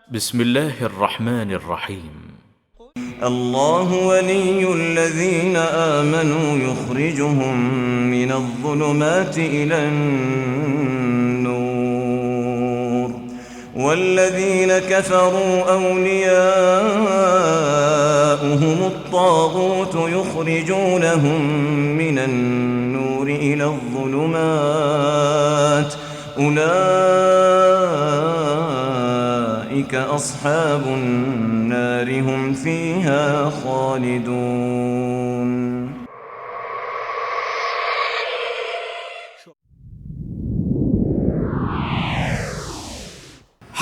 بسم الله الرحمن الرحيم. الله ولي الذين آمنوا يخرجهم من الظلمات إلى النور والذين كفروا أولياؤهم الطاغوت يخرجونهم من النور إلى الظلمات أولئك أصحاب النار هم فيها خالدون.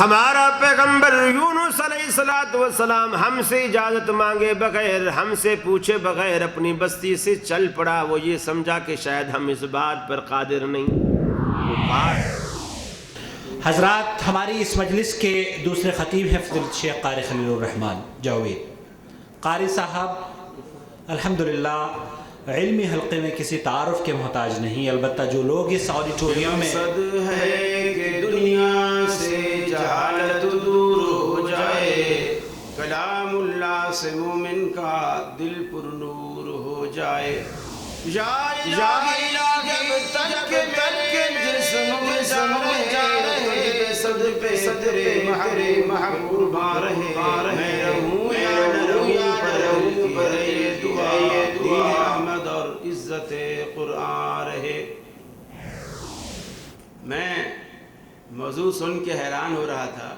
ہمارا پیغمبر یونس علیہ السلام ہم سے اجازت مانگے بغیر، ہم سے پوچھے بغیر اپنی بستی سے چل پڑا۔ وہ یہ سمجھا کہ شاید ہم اس بات پر قادر نہیں۔ حضرات، ہماری اس مجلس کے دوسرے خطیب ہیں فضیلت شیخ قاری خلیل الرحمن جاوید قاری صاحب۔ الحمدللہ علمی حلقے میں کسی تعارف کے محتاج نہیں، البتہ جو لوگ اس آڈیٹوریم میں مقصد ہے کہ دنیا سے جہالت دور ہو جائے، کلام اللہ سے مومن کا دل پر نور ہو جائے۔ یا الہی جب تک جسم میں جا رہے صد پہ تیرے محبوب رہے، میں رہوں یا نہ رہوں پر یہ دعا احمد اور عزت قرآن رہے۔ میں موضوع سن کے حیران ہو رہا تھا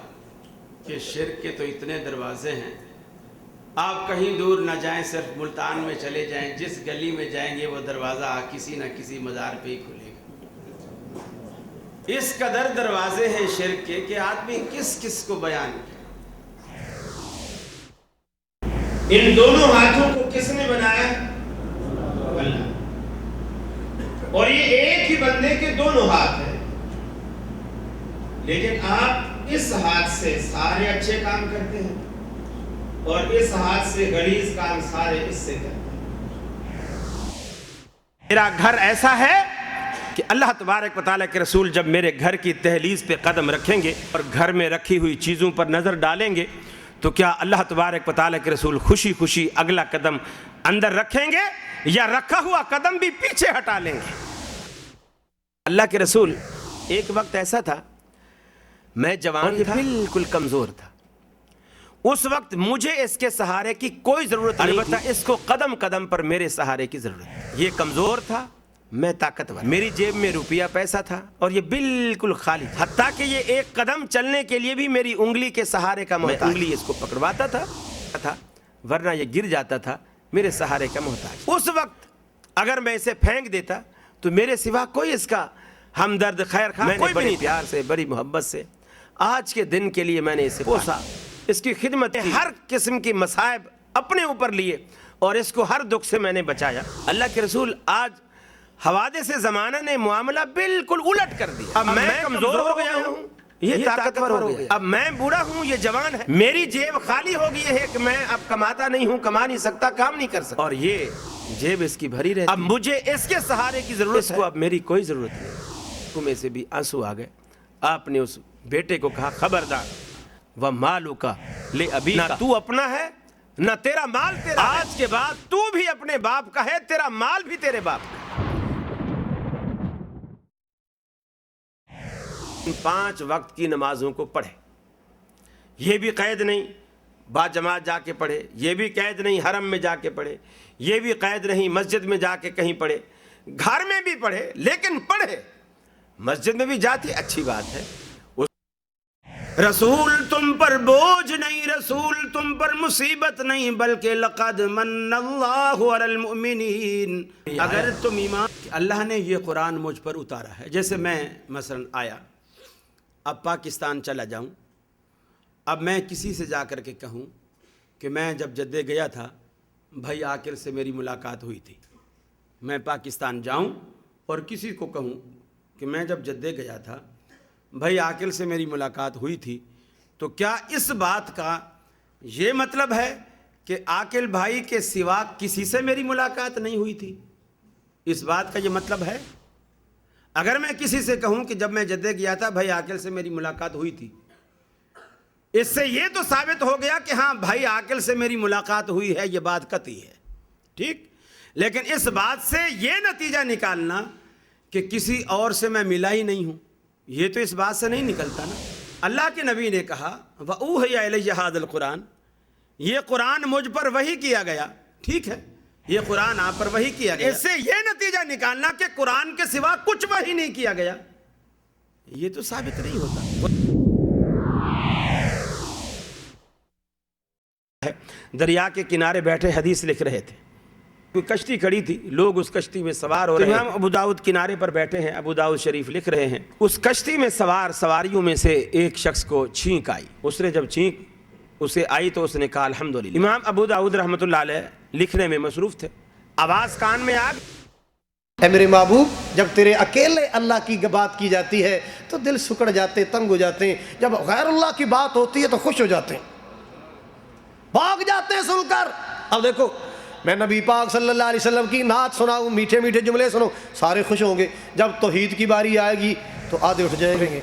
کہ شرک کے تو اتنے دروازے ہیں، آپ کہیں دور نہ جائیں، صرف ملتان میں چلے جائیں، جس گلی میں جائیں گے وہ دروازہ کسی نہ کسی مزار پہ ہی کھلے گا۔ اس قدر دروازے ہیں شرک کے کہ آدمی کس کس کو بیان کرے۔ ان دونوں ہاتھوں کو کس نے بنایا؟ اللہ۔ اور یہ ایک ہی بندے کے دونوں ہاتھ ہیں، لیکن آپ اس ہاتھ سے سارے اچھے کام کرتے ہیں اور اس ہاتھ سے غلیظ کام سارے اس سے کرتے ہیں۔ میرا گھر ایسا ہے کہ اللہ تبارک و تعالیٰ کے رسول جب میرے گھر کی دہلیز پہ قدم رکھیں گے اور گھر میں رکھی ہوئی چیزوں پر نظر ڈالیں گے تو کیا اللہ تبارک و تعالیٰ کے رسول خوشی خوشی اگلا قدم اندر رکھیں گے یا رکھا ہوا قدم بھی پیچھے ہٹا لیں گے؟ اللہ کے رسول، ایک وقت ایسا تھا میں جوان تھا، بالکل کمزور تھا، اس وقت مجھے اس کے سہارے کی کوئی ضرورت نہیں، البتہ اس کو قدم قدم پر میرے سہارے کی ضرورت ہے۔ یہ کمزور تھا، میں طاقتور، میری جیب میں روپیہ پیسہ تھا اور یہ بالکل خالی تھا، حتیٰ کہ یہ ایک قدم چلنے کے لیے بھی میری انگلی کے سہارے کا محتاج، میں انگلی اس کو پکڑواتا تھا ورنہ یہ گر جاتا تھا، میرے سہارے کا محتاج۔ اس وقت اگر میں اسے پھینک دیتا تو میرے سوا کوئی اس کا ہمدرد خیر خواہ میں نے بڑی پیار سے، بڑی محبت سے آج کے دن کے لیے میں نے اسے پوسا، اس کی خدمت، ہر قسم کی مصائب اپنے اوپر لیے اور اس کو ہر دکھ سے میں نے بچایا۔ اللہ کے رسول، آج حوادث زمانہ نے معاملہ بالکل الٹ کر دیا۔ اب میں کمزور ہو گیا ہوں، یہ طاقتور ہو گیا، اب میں بوڑھا ہوں، یہ جوان ہے، میری جیب خالی ہو گئی ہے کہ میں اب کماتا نہیں ہوں، کما نہیں سکتا، کام نہیں کر سکتا، اور یہ جیب اس کی بھری رہتی، اب مجھے اس کے سہارے کی ضرورت ہے، اس کو اب میری کوئی ضرورت نہیں۔ میں سے بھی آنسو آ گئے۔ آپ نے اس بیٹے کو کہا، خبردار، وَمَالُكَ لِأَبِيكَ، نہ تو اپنا ہے نہ تیرا مال تیرا، آج کے بعد تو بھی اپنے باپ کا ہے، تیرا مال بھی تیرے باپ کا ہے۔ 5 وقت کی نمازوں کو پڑھے، یہ بھی قید نہیں با جماعت جا کے پڑھے، یہ بھی قید نہیں حرم میں جا کے پڑھے، یہ بھی قید نہیں مسجد میں جا کے کہیں پڑھے، گھر میں بھی پڑھے، لیکن پڑھے، مسجد میں بھی جاتی اچھی بات ہے۔ رسول تم پر بوجھ نہیں، رسول تم پر مصیبت نہیں، بلکہ لقد من اللہ علی المؤمنین، اگر تم ایمان، اللہ نے یہ قرآن مجھ پر اتارا ہے۔ جیسے میں مثلا آیا، اب پاکستان چلا جاؤں، اب میں کسی سے جا کر کے کہوں کہ میں جب جدے گیا تھا بھائی عاقل سے میری ملاقات ہوئی تھی، میں پاکستان جاؤں اور کسی کو کہوں کہ میں جب جدے گیا تھا بھائی عاقل سے میری ملاقات ہوئی تھی، تو کیا اس بات کا یہ مطلب ہے کہ عاقل بھائی کے سوا کسی سے میری ملاقات نہیں ہوئی تھی؟ اس بات کا یہ مطلب ہے؟ اگر میں کسی سے کہوں کہ جب میں جدے گیا تھا بھائی عاقل سے میری ملاقات ہوئی تھی، اس سے یہ تو ثابت ہو گیا کہ ہاں بھائی عاقل سے میری ملاقات ہوئی ہے، یہ بات قطعی ہے، ٹھیک. لیکن اس بات سے یہ نتیجہ نکالنا کہ کسی اور سے میں ملا ہی نہیں ہوں، یہ تو اس بات سے نہیں نکلتا نا. اللہ کے نبی نے کہا وَأُوحِيَ إِلَيَّ هَذَا الْقُرْآنُ، یہ قرآن مجھ پر وحی کیا گیا، ٹھیک ہے، یہ قرآن آپ پر وحی کیا گیا. اس سے یہ نتیجہ نکالنا کہ قرآن کے سوا کچھ وحی نہیں کیا گیا، یہ تو ثابت نہیں ہوتا. دریا کے کنارے بیٹھے حدیث لکھ رہے تھے، کوئی کشتی کھڑی تھی، لوگ اس کشتی میں سوار ہو رہے ہیں. امام ابو داؤد کنارے پر بیٹھے ہیں، ابو داؤد شریف لکھ رہے ہیں، اس کشتی میں سواریوں میں سے ایک شخص کو چھینک آئی. اس نے جب چھینک اسے آئی تو اس نے کہا الحمدللہ. امام ابو داؤد رحمۃ اللہ علیہ لکھنے میں مصروف تھے، آواز کان میں آ گئی، اے میرے محبوب، جب تیرے اکیلے اللہ کی بات کی جاتی ہے تو دل سکڑ جاتے، تنگ ہو جاتے ہیں. جب غیر اللہ کی بات ہوتی ہے تو خوش ہو جاتے ہیں، بھاگ جاتے ہیں سن کر. اب دیکھو، میں نبی پاک صلی اللہ علیہ وسلم کی نعت سناؤں، میٹھے میٹھے جملے سنو، سارے خوش ہوں گے. جب توحید کی باری آئے گی تو آدھے اٹھ جائیں گے.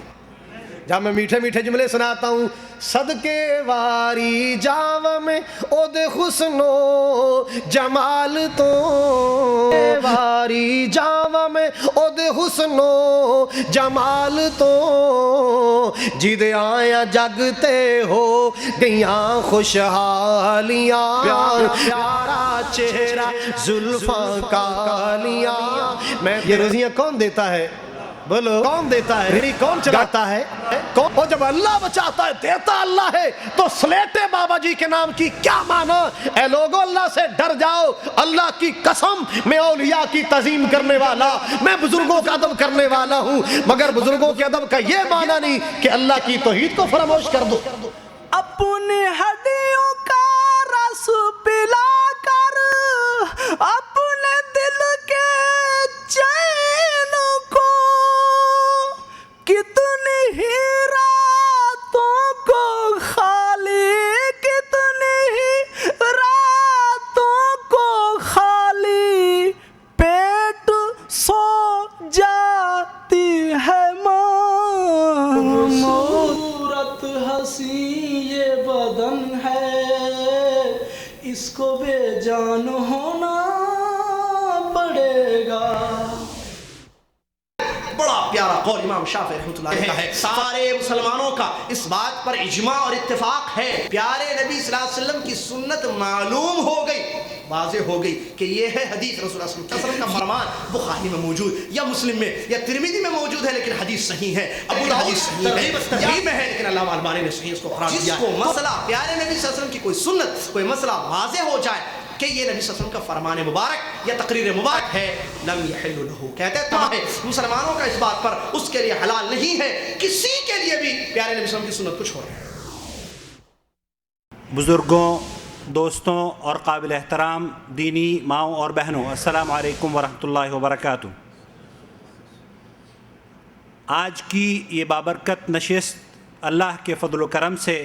جب میں میٹھے میٹھے جملے سناتا ہوں، صدقے واری جاو میں او دے حسن و جمال تو، واری جاو میں او دے حسن و جمال تو، جد آیا جگتے ہو گیاں خوشحالیاں، پیارا چہرہ زلفاں کالیاں. میں یہ روزیاں کون دیتا ہے؟ بولو کون دیتا ہے؟ یعنی کون چلاتا ہے؟ اور جب اللہ بچاتا ہے، دیتا اللہ ہے، تو سلیٹے بابا جی کے نام کی کیا معنی؟ اے لوگو، اللہ سے ڈر جاؤ. اللہ کی قسم، میں اولیاء کی تعظیم کرنے والا، میں بزرگوں کا ادب کرنے والا ہوں، مگر بزرگوں کے ادب کا یہ معنی نہیں کہ اللہ کی توحید کو فراموش کر دو. اپنی ہڈیوں کا رس پلا کر اپنے دل کے چین کو، کتنی ہی راتوں کو خالی، کتنی ہی راتوں کو خالی پیٹ سو جاتی ہے ماں. صورت حسین یہ بدن ہے، اس کو بے جان ہونا پڑے گا. بڑا پیارا قول امام شافعی رحمۃ اللہ علیہ کا ہے. سارے مسلمانوں کا اس بات پر اجماع اور اتفاق ہے، پیارے نبی صلی اللہ علیہ وسلم کی سنت معلوم ہو گئی، واضح ہو گئی کہ یہ ہے حدیث رسول اللہ صلی اللہ علیہ وسلم کا فرمان. بخاری میں موجود یا مسلم میں یا ترمذی میں موجود ہے، لیکن حدیث صحیح ہے. ابو داؤد ترغیب میں ہے، لیکن علامہ البانی نے صحیح اس کو قرار دیا. جس کو مسئلہ پیارے نبی صلی اللہ علیہ وسلم کی کوئی سنت، کوئی مسئلہ واضح ہو جائے کہ یہ نبی صلی اللہ علیہ وسلم کا فرمان مبارک یا تقریر مبارک ہے، لم یحل لہ، کہتے ہیں مسلمانوں کا اس بات پر اس کے لیے حلال نہیں ہے کسی کے لیے بھی پیارے نبی صلی اللہ علیہ وسلم کی سنت کچھ ہو رہا ہے. بزرگوں، دوستوں اور قابل احترام دینی ماؤں اور بہنوں، السلام علیکم ورحمۃ اللہ وبرکاتہ. آج کی یہ بابرکت نشست اللہ کے فضل و کرم سے،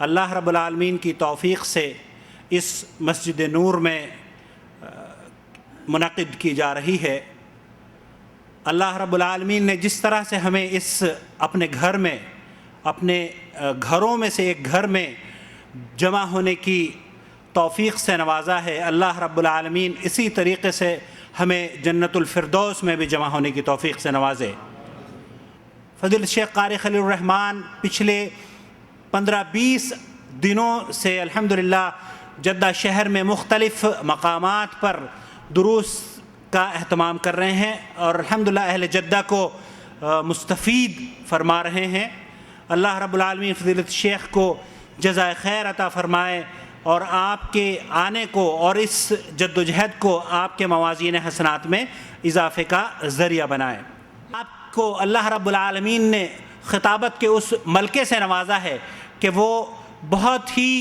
اللہ رب العالمین کی توفیق سے اس مسجد نور میں منعقد کی جا رہی ہے. اللہ رب العالمین نے جس طرح سے ہمیں اس اپنے گھر میں، اپنے گھروں میں سے ایک گھر میں جمع ہونے کی توفیق سے نوازا ہے، اللہ رب العالمین اسی طریقے سے ہمیں جنت الفردوس میں بھی جمع ہونے کی توفیق سے نوازے. فضیلت شیخ قاری خلیل الرحمن پچھلے 15-20 دنوں سے الحمدللہ جدہ شہر میں مختلف مقامات پر دروس کا اہتمام کر رہے ہیں اور الحمدللہ اہل جدہ کو مستفید فرما رہے ہیں. اللہ رب العالمین فضیلت شیخ کو جزائے خیر عطا فرمائے اور آپ کے آنے کو اور اس جد و جہد کو آپ کے موازین حسنات میں اضافے کا ذریعہ بنائے. آپ کو اللہ رب العالمین نے خطابت کے اس ملکے سے نوازا ہے کہ وہ بہت ہی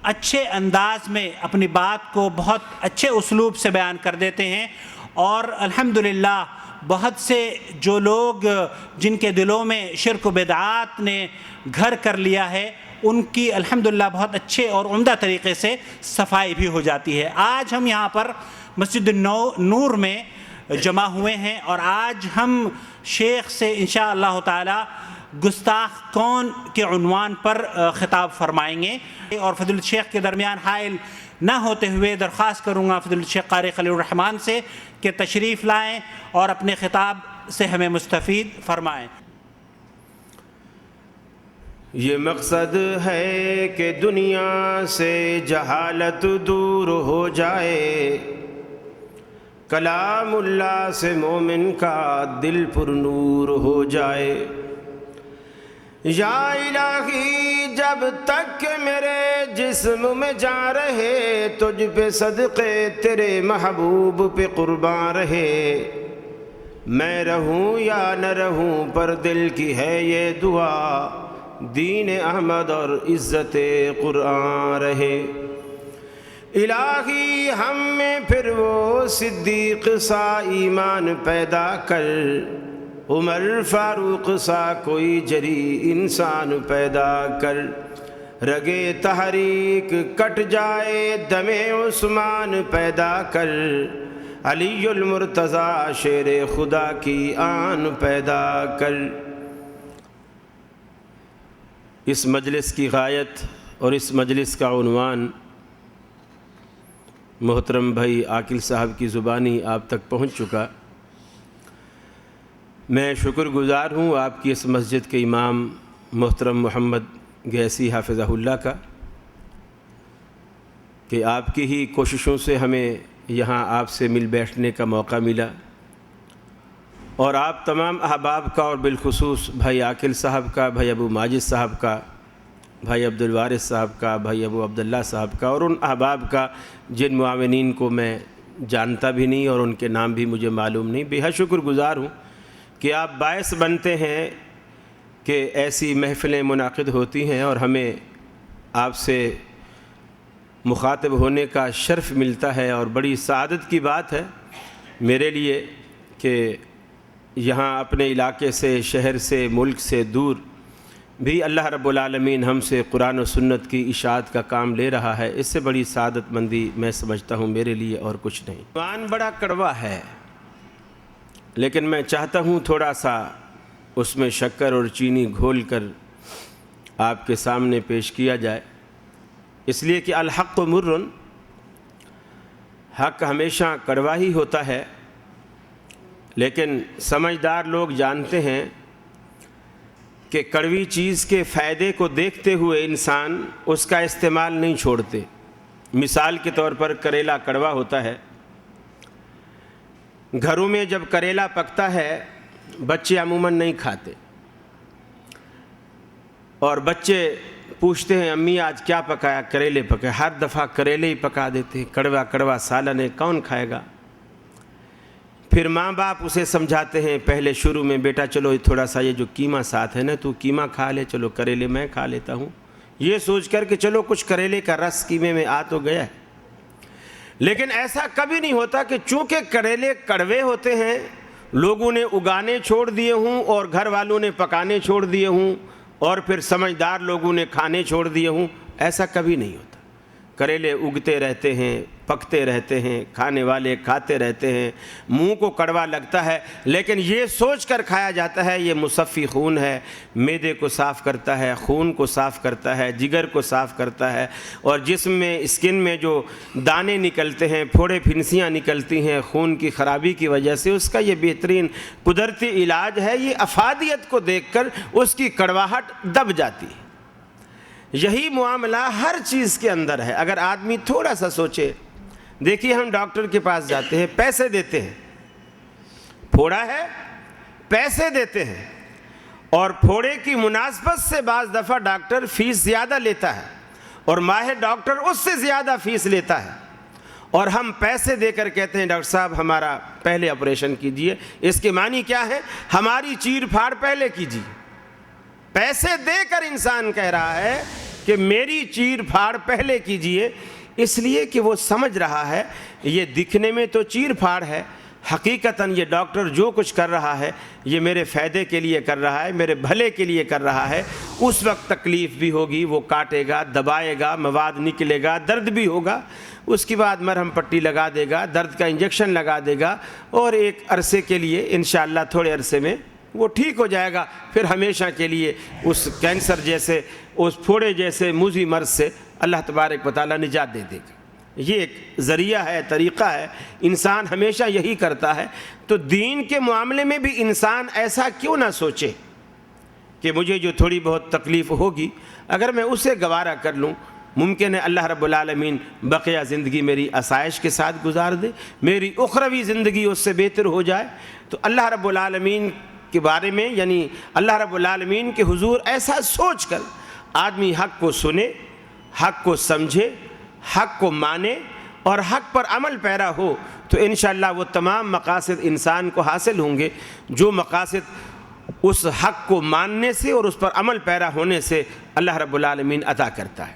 اچھے انداز میں اپنی بات کو بہت اچھے اسلوب سے بیان کر دیتے ہیں اور الحمدللہ بہت سے جو لوگ جن کے دلوں میں شرک و بدعات نے گھر کر لیا ہے ان کی الحمدللہ بہت اچھے اور عمدہ طریقے سے صفائی بھی ہو جاتی ہے. آج ہم یہاں پر مسجد نور میں جمع ہوئے ہیں اور آج ہم شیخ سے انشاءاللہ تعالی گستاخ کون کے عنوان پر خطاب فرمائیں گے، اور فضیلت شیخ کے درمیان حائل نہ ہوتے ہوئے درخواست کروں گا فضیلت شیخ قاری خلیل الرحمن سے کہ تشریف لائیں اور اپنے خطاب سے ہمیں مستفید فرمائیں۔ یہ مقصد ہے کہ دنیا سے جہالت دور ہو جائے، کلام اللہ سے مومن کا دل پر نور ہو جائے۔ یا الہی جب تک کہ میرے جسم میں جان رہے، تجھ پہ صدقے تیرے محبوب پہ قربان رہے، میں رہوں یا نہ رہوں پر دل کی ہے یہ دعا، دین احمد اور عزت قرآن رہے۔ الہی ہم میں پھر وہ صدیق سا ایمان پیدا کر، عمر فاروق سا کوئی جری انسان پیدا کر، رگے تحریک کٹ جائے دم عثمان پیدا کر، علی المرتضی شیر خدا کی آن پیدا کر۔ اس مجلس کی غایت اور اس مجلس کا عنوان محترم بھائی عاقل صاحب کی زبانی آپ تک پہنچ چکا۔ میں شکر گزار ہوں آپ کی اس مسجد کے امام محترم محمد گیسی حافظہ اللہ کا کہ آپ کی ہی کوششوں سے ہمیں یہاں آپ سے مل بیٹھنے کا موقع ملا، اور آپ تمام احباب کا اور بالخصوص بھائی عاقل صاحب کا، بھائی ابو ماجد صاحب کا، بھائی عبدالوارث صاحب کا، بھائی ابو عبداللہ صاحب کا، اور ان احباب کا جن معاونین کو میں جانتا بھی نہیں اور ان کے نام بھی مجھے معلوم نہیں، بے حد شکر گزار ہوں کہ آپ باعث بنتے ہیں کہ ایسی محفلیں منعقد ہوتی ہیں اور ہمیں آپ سے مخاطب ہونے کا شرف ملتا ہے، اور بڑی سعادت کی بات ہے میرے لیے کہ یہاں اپنے علاقے سے، شہر سے، ملک سے دور بھی اللہ رب العالمین ہم سے قرآن و سنت کی اشاعت کا کام لے رہا ہے۔ اس سے بڑی سعادت مندی میں سمجھتا ہوں میرے لیے اور کچھ نہیں۔ عنوان بڑا کڑوا ہے، لیکن میں چاہتا ہوں تھوڑا سا اس میں شکر اور چینی گھول کر آپ کے سامنے پیش کیا جائے، اس لیے کہ الحق مر، حق ہمیشہ کڑوا ہی ہوتا ہے، لیکن سمجھدار لوگ جانتے ہیں کہ کڑوی چیز کے فائدے کو دیکھتے ہوئے انسان اس کا استعمال نہیں چھوڑتے۔ مثال کے طور پر کریلا کڑوا ہوتا ہے، گھروں میں جب کریلا پکتا ہے بچے عموماً نہیں کھاتے، اور بچے پوچھتے ہیں امی آج کیا پکایا؟ کریلے پکائے، ہر دفعہ کریلے ہی پکا دیتے ہیں، کڑوا کڑوا سالن ہے کون کھائے گا؟ پھر ماں باپ اسے سمجھاتے ہیں پہلے شروع میں، بیٹا چلو تھوڑا سا یہ جو قیمہ ساتھ ہے نا تو قیمہ کھا لے، چلو کریلے میں کھا لیتا ہوں، یہ سوچ کر کہ چلو کچھ کریلے کا رس قیمے میں آ تو گیا ہے۔ لیکن ایسا کبھی نہیں ہوتا کہ چونکہ کریلے کڑوے ہوتے ہیں لوگوں نے اگانے چھوڑ دیے ہوں اور گھر والوں نے پکانے چھوڑ دیے ہوں اور پھر سمجھدار لوگوں نے کھانے چھوڑ دیے ہوں، ایسا کبھی نہیں ہوتا۔ کریلے اگتے رہتے ہیں، پکتے رہتے ہیں، کھانے والے کھاتے رہتے ہیں، منہ کو کڑوا لگتا ہے لیکن یہ سوچ کر کھایا جاتا ہے یہ مصفی خون ہے، معدے کو صاف کرتا ہے، خون کو صاف کرتا ہے، جگر کو صاف کرتا ہے، اور جسم میں اسکن میں جو دانے نکلتے ہیں، پھوڑے پھنسیاں نکلتی ہیں خون کی خرابی کی وجہ سے، اس کا یہ بہترین قدرتی علاج ہے۔ یہ افادیت کو دیکھ کر اس کی کڑواہٹ دب جاتی ہے۔ یہی معاملہ ہر چیز کے اندر ہے۔ اگر آدمی تھوڑا سا سوچے، دیکھیے ہم ڈاکٹر کے پاس جاتے ہیں، پیسے دیتے ہیں، پھوڑا ہے پیسے دیتے ہیں، اور پھوڑے کی مناسبت سے بعض دفعہ ڈاکٹر فیس زیادہ لیتا ہے اور ماہر ڈاکٹر اس سے زیادہ فیس لیتا ہے، اور ہم پیسے دے کر کہتے ہیں ڈاکٹر صاحب ہمارا پہلے آپریشن کیجئے۔ اس کے معنی کیا ہے؟ ہماری چیر پھاڑ پہلے کیجئے۔ پیسے دے کر انسان کہہ رہا ہے کہ میری چیر پھاڑ پہلے کیجئے، اس لیے کہ وہ سمجھ رہا ہے یہ دکھنے میں تو چیر پھاڑ ہے، حقیقتاً یہ ڈاکٹر جو کچھ کر رہا ہے یہ میرے فائدے کے لیے کر رہا ہے، میرے بھلے کے لیے کر رہا ہے۔ اس وقت تکلیف بھی ہوگی، وہ کاٹے گا، دبائے گا، مواد نکلے گا، درد بھی ہوگا، اس کے بعد مرہم پٹی لگا دے گا، درد کا انجیکشن لگا دے گا، اور ایک عرصے کے لیے انشاءاللہ تھوڑے عرصے میں وہ ٹھیک ہو جائے گا، پھر ہمیشہ کے لیے اس کینسر جیسے، اس پھوڑے جیسے موذی مرض سے اللہ تبارک و تعالیٰ نجات دے دے گا۔ یہ ایک ذریعہ ہے، طریقہ ہے، انسان ہمیشہ یہی کرتا ہے۔ تو دین کے معاملے میں بھی انسان ایسا کیوں نہ سوچے کہ مجھے جو تھوڑی بہت تکلیف ہوگی اگر میں اسے گوارا کر لوں، ممکن ہے اللہ رب العالمین بقیہ زندگی میری آسائش کے ساتھ گزار دے، میری اخروی زندگی اس سے بہتر ہو جائے۔ تو اللہ رب العالمین کے بارے میں، یعنی اللہ رب العالمین کے حضور ایسا سوچ کر آدمی حق کو سنے، حق کو سمجھے، حق کو مانے اور حق پر عمل پیرا ہو، تو انشاءاللہ وہ تمام مقاصد انسان کو حاصل ہوں گے جو مقاصد اس حق کو ماننے سے اور اس پر عمل پیرا ہونے سے اللہ رب العالمین عطا کرتا ہے۔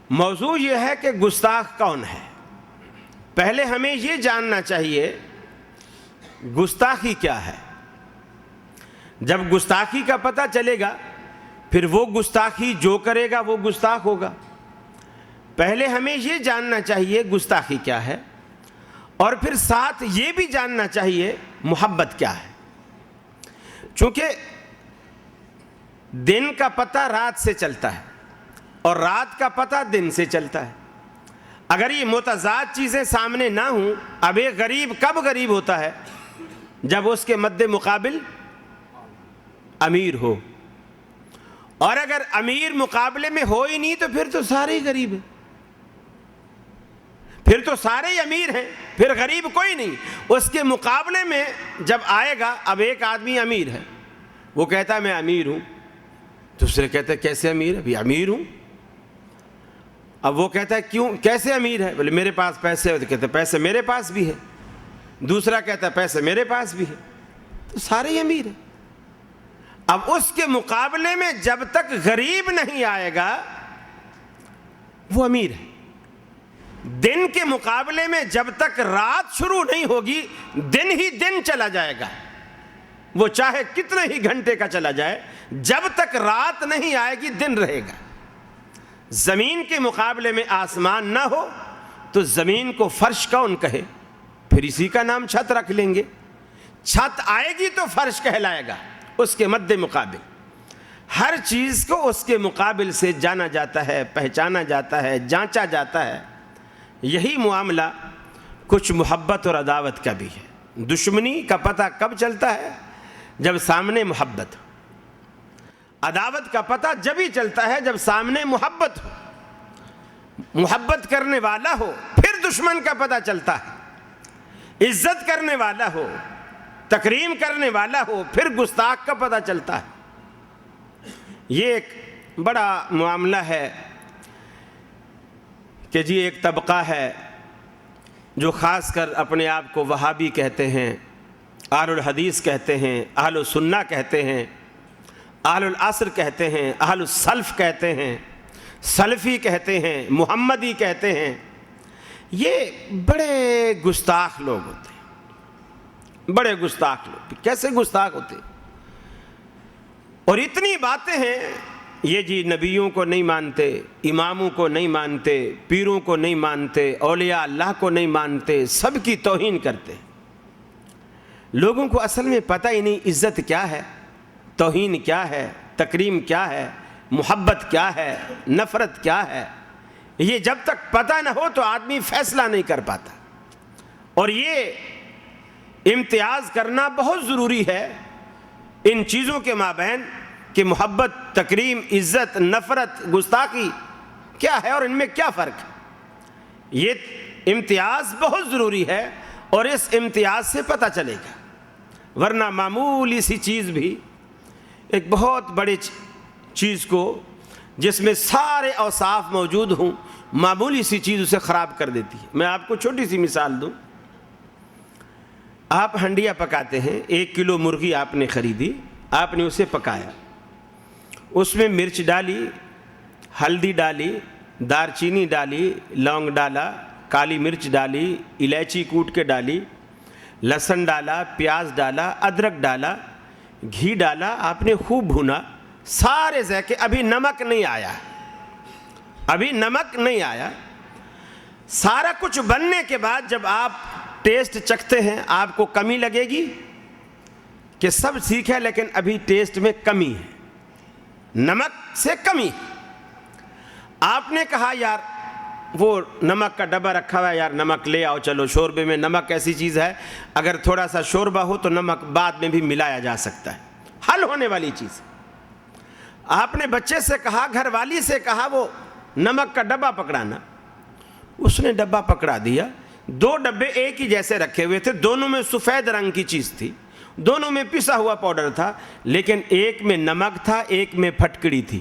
موضوع یہ ہے کہ گستاخ کون ہے۔ پہلے ہمیں یہ جاننا چاہیے گستاخی کیا ہے۔ جب گستاخی کا پتہ چلے گا پھر وہ گستاخی جو کرے گا وہ گستاخ ہوگا۔ پہلے ہمیں یہ جاننا چاہیے گستاخی کیا ہے، اور پھر ساتھ یہ بھی جاننا چاہیے محبت کیا ہے۔ چونکہ دن کا پتہ رات سے چلتا ہے اور رات کا پتہ دن سے چلتا ہے۔ اگر یہ متضاد چیزیں سامنے نہ ہوں، اب ایک غریب کب غریب ہوتا ہے؟ جب اس کے مد مقابل امیر ہو، اور اگر امیر مقابلے میں ہو ہی نہیں تو پھر تو سارے ہی غریب ہیں، پھر تو سارے ہی امیر ہیں، پھر غریب کوئی نہیں۔ اس کے مقابلے میں جب آئے گا، اب ایک آدمی امیر ہے، وہ کہتا ہے میں امیر ہوں، دوسرے کہتا ہے کیسے امیر ہے؟ بھی امیر ہوں۔ اب وہ کہتا ہے کیوں، کیسے امیر ہے؟ بولے میرے پاس پیسے ہیں، تو کہتے ہیں پیسے میرے پاس بھی ہے۔ دوسرا کہتا ہے پیسے میرے پاس بھی ہے، تو سارے ہی امیر ہیں۔ اب اس کے مقابلے میں جب تک غریب نہیں آئے گا وہ امیر ہے۔ دن کے مقابلے میں جب تک رات شروع نہیں ہوگی دن ہی دن چلا جائے گا، وہ چاہے کتنے ہی گھنٹے کا چلا جائے، جب تک رات نہیں آئے گی دن رہے گا۔ زمین کے مقابلے میں آسمان نہ ہو تو زمین کو فرش کون کہے؟ پھر اسی کا نام چھت رکھ لیں گے۔ چھت آئے گی تو فرش کہلائے گا اس کے مد مقابل۔ ہر چیز کو اس کے مقابل سے جانا جاتا ہے، پہچانا جاتا ہے، جانچا جاتا ہے۔ یہی معاملہ کچھ محبت اور عداوت کا بھی ہے۔ دشمنی کا پتہ کب چلتا ہے؟ جب سامنے محبت ہو۔ عداوت کا پتہ جب ہی چلتا ہے جب سامنے محبت ہو، محبت کرنے والا ہو، پھر دشمن کا پتہ چلتا ہے۔ عزت کرنے والا ہو، تکریم کرنے والا ہو، پھر گستاخ کا پتہ چلتا ہے۔ یہ ایک بڑا معاملہ ہے کہ جی ایک طبقہ ہے جو خاص کر اپنے آپ کو وہابی کہتے ہیں، اہل الحدیث کہتے ہیں، اہل السنہ کہتے ہیں، اہل العصر کہتے ہیں، اہل السلف کہتے ہیں، سلفی کہتے ہیں، محمدی کہتے ہیں۔ یہ بڑے گستاخ لوگ ہوتے ہیں، بڑے گستاخ لوگ۔ کیسے گستاخ ہوتے ہیں؟ اور اتنی باتیں ہیں، یہ جی نبیوں کو نہیں مانتے، اماموں کو نہیں مانتے، پیروں کو نہیں مانتے، اولیاء اللہ کو نہیں مانتے، سب کی توہین کرتے ہیں۔ لوگوں کو اصل میں پتہ ہی نہیں عزت کیا ہے، توہین کیا ہے، تکریم کیا ہے، محبت کیا ہے، نفرت کیا ہے۔ یہ جب تک پتہ نہ ہو تو آدمی فیصلہ نہیں کر پاتا، اور یہ امتیاز کرنا بہت ضروری ہے ان چیزوں کے مابین کہ محبت، تکریم، عزت، نفرت، گستاخی کیا ہے اور ان میں کیا فرق ہے۔ یہ امتیاز بہت ضروری ہے اور اس امتیاز سے پتہ چلے گا، ورنہ معمولی سی چیز بھی ایک بہت بڑی چیز کو جس میں سارے اوصاف موجود ہوں، معمولی سی چیز اسے خراب کر دیتی ہے۔ میں آپ کو چھوٹی سی مثال دوں۔ آپ ہنڈیا پکاتے ہیں، 1 کلو مرغی آپ نے خریدی، آپ نے اسے پکایا، اس میں مرچ ڈالی، ہلدی ڈالی، دار چینی ڈالی، لونگ ڈالا، کالی مرچ ڈالی، الائچی کوٹ کے ڈالی، لہسن ڈالا، پیاز ڈالا، ادرک ڈالا، گھی ڈالا، آپ نے خوب بھونا، سارے ذائقے، ابھی نمک نہیں آیا، ابھی نمک نہیں آیا۔ سارا کچھ بننے کے بعد جب آپ ٹیسٹ چکھتے ہیں آپ کو کمی لگے گی؟ کہ سب ٹھیک ہے لیکن ابھی ٹیسٹ میں کمی ہے, نمک سے کمی ہے. آپ نے کہا یار وہ نمک کا ڈبہ رکھا ہوا ہے, یار نمک لے آؤ چلو. شوربے میں نمک ایسی چیز ہے اگر تھوڑا سا شوربہ ہو تو نمک بعد میں بھی ملایا جا سکتا ہے, حل ہونے والی چیز. آپ نے بچے سے کہا, گھر والی سے کہا وہ نمک کا ڈبہ پکڑانا. اس نے ڈبہ پکڑا دیا. 2 ڈبے ایک ہی جیسے رکھے ہوئے تھے, دونوں میں سفید رنگ کی چیز تھی, دونوں میں پسا ہوا پاؤڈر تھا, لیکن ایک میں نمک تھا ایک میں پھٹکڑی تھی.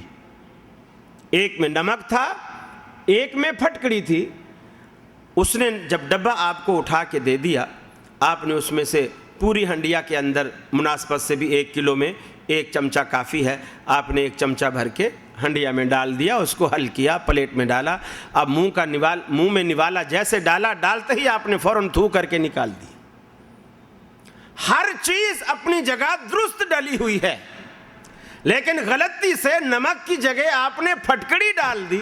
ایک میں نمک تھا ایک میں پھٹکڑی تھی. اس نے جب ڈبہ آپ کو اٹھا کے دے دیا, آپ نے اس میں سے پوری ہنڈیا کے اندر مناسبت سے بھی 1 کلو میں 1 چمچہ کافی ہے, آپ نے 1 چمچہ بھر کے ہنڈیا میں ڈال دیا, اس کو حل کیا, پلیٹ میں ڈالا. اب منہ میں نوالا جیسے ڈالا, ڈالتے ہی آپ نے فوراً تھو کر کے نکال دی. ہر چیز اپنی جگہ درست ڈلی ہوئی ہے, لیکن غلطی سے نمک کی جگہ آپ نے پھٹکڑی ڈال دی.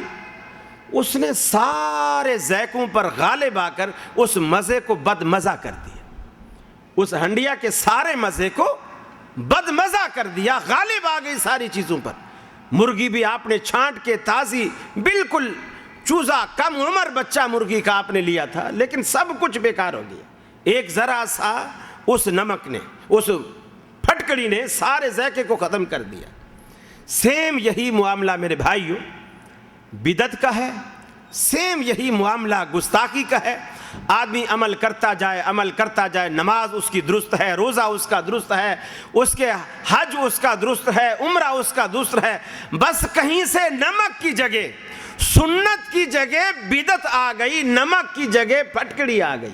اس نے سارے ذائقوں پر غالب آ کر اس مزے کو بد مزہ کر دیا. اس ہنڈیا کے سارے مزے کو بد مزہ کر دیا, غالب آ گئی ساری چیزوں پر. مرغی بھی آپ نے چھانٹ کے تازی, بالکل چوزا کم عمر بچہ مرغی کا آپ نے لیا تھا, لیکن سب کچھ بیکار ہو گیا. ایک ذرا سا اس نمک نے, اس پھٹکڑی نے سارے ذائقے کو ختم کر دیا. سیم یہی معاملہ میرے بھائیوں بدعت کا ہے, سیم یہی معاملہ گستاخی کا ہے. آدمی عمل کرتا جائے, نماز اس کی درست ہے, روزہ اس کا درست ہے, اس کے حج اس کا درست ہے, عمرہ اس کا درست ہے, بس کہیں سے نمک کی جگہ, سنت کی جگہ بدعت آ گئی, نمک کی جگہ پھٹکڑی آ گئی.